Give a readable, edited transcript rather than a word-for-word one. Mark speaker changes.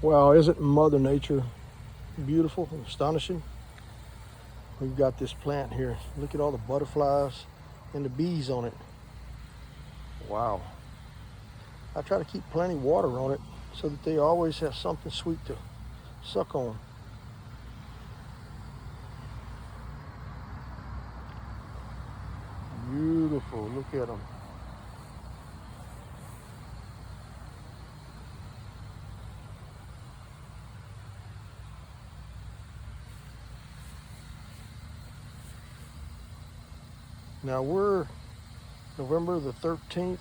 Speaker 1: Wow, isn't Mother Nature beautiful and astonishing? We've got this plant here. Look at all the butterflies and the bees on it. Wow. I try to keep plenty water on it so that they always have something sweet to suck on. Beautiful. Look at them. Now we're November the 13th,